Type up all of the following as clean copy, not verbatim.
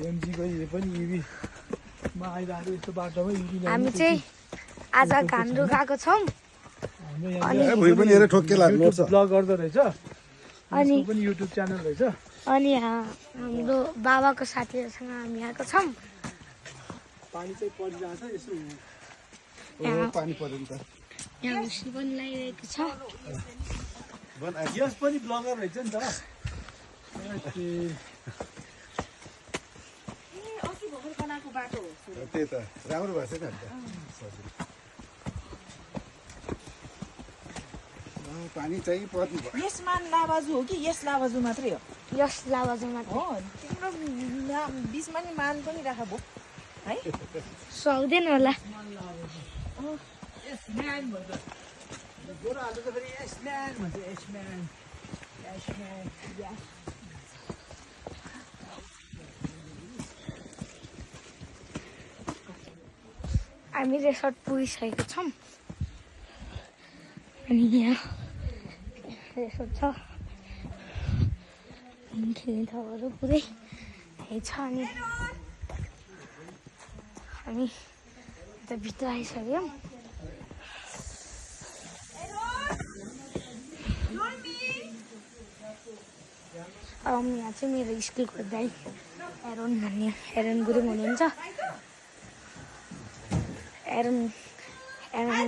एमजीको यो पनि इभी मा आइरहेको यस्तो बाटोमा इभी हामी चाहिँ आज घान्द्रु गएको छौँ भुइँ पनि हेरेर ठोक्केला ब्लग गर्दो रहेछ अनि पनि युट्युब च्यानल रहेछ अनि हाम्रो बाबाको साथीहरूसँग हामी आएको छौँ पानी चाहिँ परिरहेको छ यसो पानी पर्यो नि त यहाँ हुस्सी पनि लगाइरहेको छ यस पनि ब्लगर रहेछ नि त त्यही त राम्रो भएको छैन पानी चाहिँ पर्नु भयो यसमा लाबाजु हो कि यस लाबाजु मात्रै हो यस लावाजमा हो तिम्रो बिचमा नि मान पनि राख भो है सक्दैन होला गोराहरूले त फेरि एसम्यान भन्छ एसम्यान एसम्यान हामी रेसर्ट पुगिसकेको छौँ अनि यहाँ रेसर्ट छ खेल्ने ठाउँहरू पुरै यही छ अनि हामी यता भित्र आइसक्यौँ यहाँ चाहिँ मेरो स्कुलको दाइ एरोन भन्ने एरोन गुरुङ हुनुहुन्छ एरोन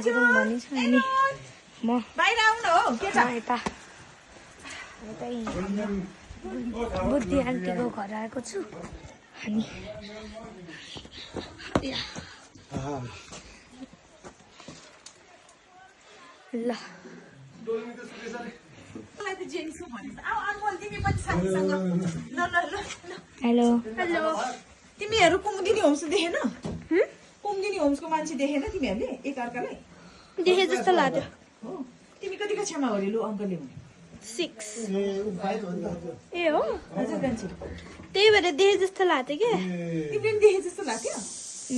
गुरुङ भनिन्छ अनि म बाहिर आउन हो के छ यता बुद्धि आन्टीको घर आएको छु अनि ल मलाई त जेन्सको भनेछ आउ अनमोल तिमी पनि साथीसँग ल ल ल हेलो हेलो तिमीहरू कुमुदिनी होम्स देखेन कुमुदिनी होम्सको मान्छे देखेन तिमीहरूले एकअर्कालाई देखे जस्तो लाग्यो हो तिमी कति कक्षामा हो रे लु अङ्कलले भने 6 ए हो हजुर कान्छी त्यही भएर देखे जस्तो लाग्थ्यो क्या तिमीले पनि देखे जस्तो लाग्थ्यो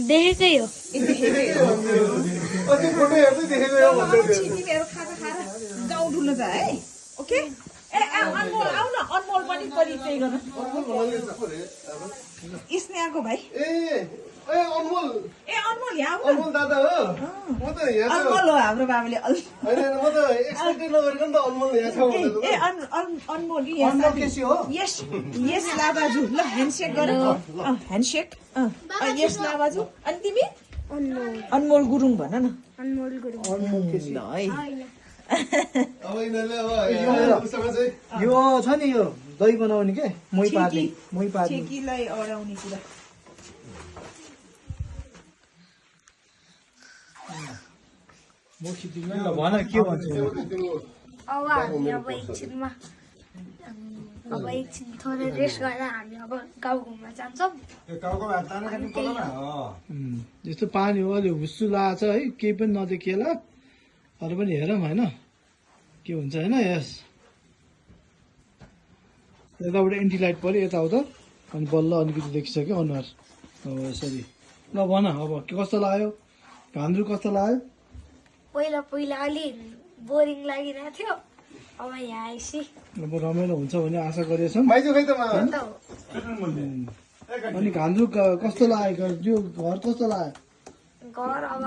देखेकै हो तिमीहरू खाजा खाएर गाउँ डुल्न जा है ओके ए अनमोल आउ न अनमोल पनि परिचय गर्न स्नेहाको भाइ अनमोल यहाँ आउ न अनमोल दादा हो म त यहाँ अनमोल हो हाम्रो बाबाले होइन म त एक्सपेक्टै नगरेको नि त अनमोल यहाँ छ भनेर ए अनमोल यस यस लाबाजु ल ह्यान्डसेक गर ह्यान्डसेक यस लाबाजु अनि तिमी अनमोल गुरुङ भन न अनमोल गुरुङ ल है अब यिनीहरूले अब उसँग चाहिँ यो छ नि यो दही बनाउने के मै पार्ने छेकीलाई अडाउने कुरा म खिचिदिनु ल भन के भन्छु अब हामी अब एकछिन थोरै रेस्ट गरेर हामी अब गाउँ घुम्न जान्छौँ यस्तो पानी हो अहिले हुस्सु लाछ है केही पनि नदेखिएला अरू पनि हेरौँ होइन के हुन्छ होइन यस यताबाट एन्टिलाइट पऱ्यो यताउता अनि बल्ल अलिकति देखिसक्यो अनुहार अब यसरी ल भन अब के कस्तो लाग्यो घान्द्रु कस्तो लाग्यो पहिला अलि बोरिङ लागिरहेको थियो अब यहाँ आएपछि अब रमाइलो हुन्छ भन्ने आशा गरेछौँ माइजू खै त अनि घान्द्रु कस्तो लाग्यो यो घर कस्तो लाग्यो घर अब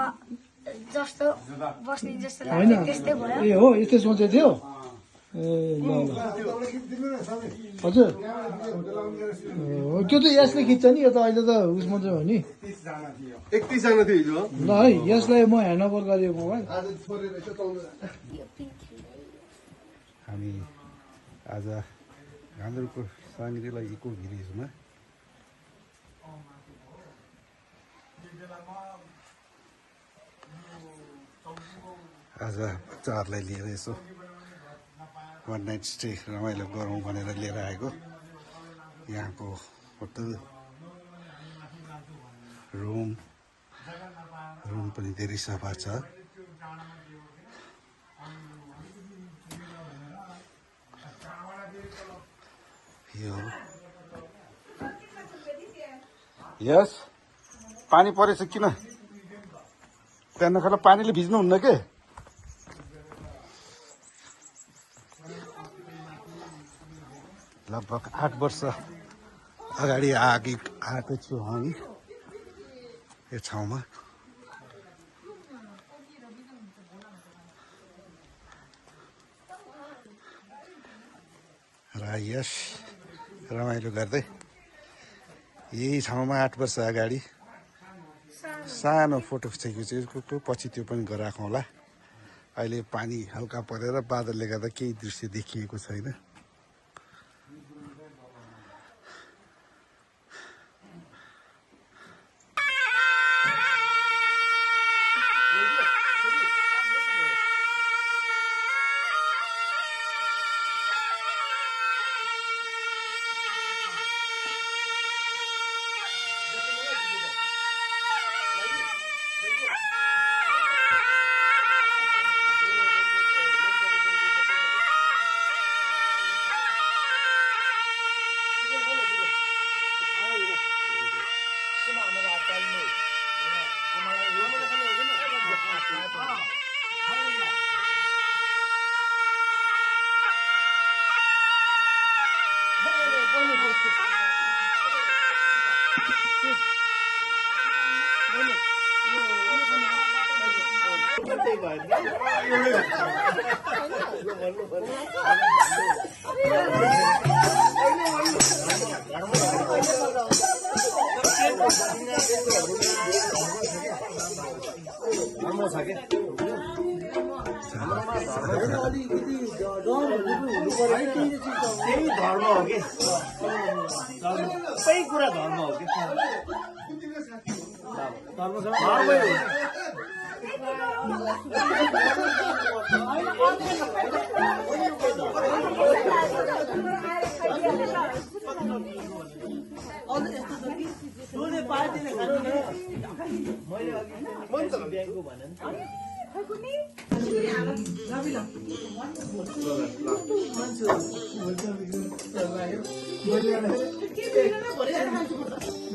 जस्तो बस्ने जस्तो होइन लाग्यो त्यस्तै भयो ए हो यस्तै सोचेको थियो ए ल ल हजुर त्यो त यसले खिच्छ नि यो त अहिले त उस मात्रै हो नि 31 जना थियो हिजो ल है यसलाई म ह्यान्डओभर गरेँ मोबाइल हामी आज घान्द्रुको साङ्ग्रीलाई इको भिलेजमा आज बच्चाहरूलाई लिएर यसो वान नाइट स्टे रमाइलो गरौँ भनेर लिएर आएको यहाँको होटल रुम पनि धेरै सफा छ यो यस पानी परेछ किन त्यहाँ नखाला पानीले भिज्नुहुन्न के लगभग 8 वर्ष अगाडि आएको छु हामी यो ठाउँमा। र यस रमाइलो गर्दै यही ठाउँमा 8 वर्ष अगाडि सानो फोटो खिचेको पछि त्यो पनि गराएको होला। अहिले पानी हल्का परेर बादलले गर्दा केही दृश्य देखिएको छैन। त्यही धर्म हो कि सबै कुरा धर्म हो कि धर्मै हो। ब्याङ्कको भने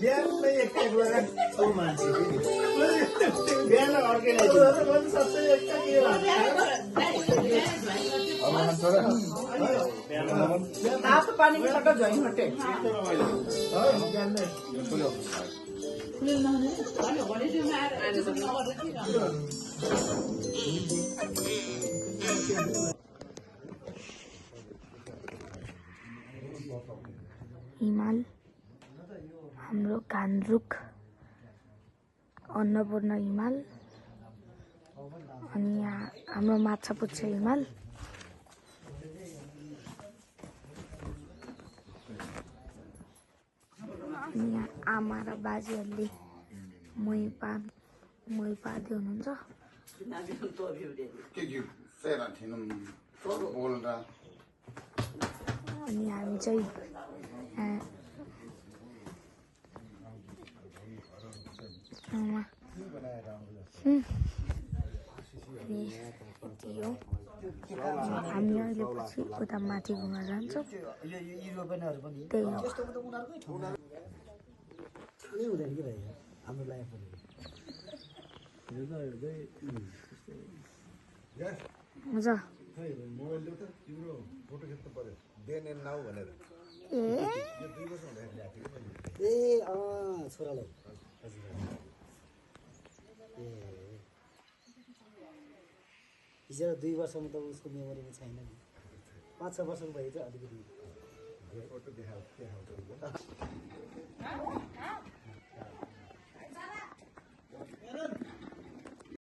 बिहानलाई एक मान्छे बिहानलाई अर्कै तातो पानीको सट्टा झैँ हटे हिमाल हाम्रो कान्द्रुक अन्नपूर्ण हिमाल अनि यहाँ हाम्रो माछापुच्छ्रे हिमाल अनि यहाँ आमा र बाजेहरूले मही पार्दै हुनुहुन्छ। अनि हामी चाहिँ हामी अहिले पछि उता माथि घुम्न जान्छौँ। त्यही हो हुन्छ। छोरालाई हिजो 2 वर्षमा त उसको मेमोरीमा छैन नि। 5-6 वर्षको भयो चाहिँ अलिकति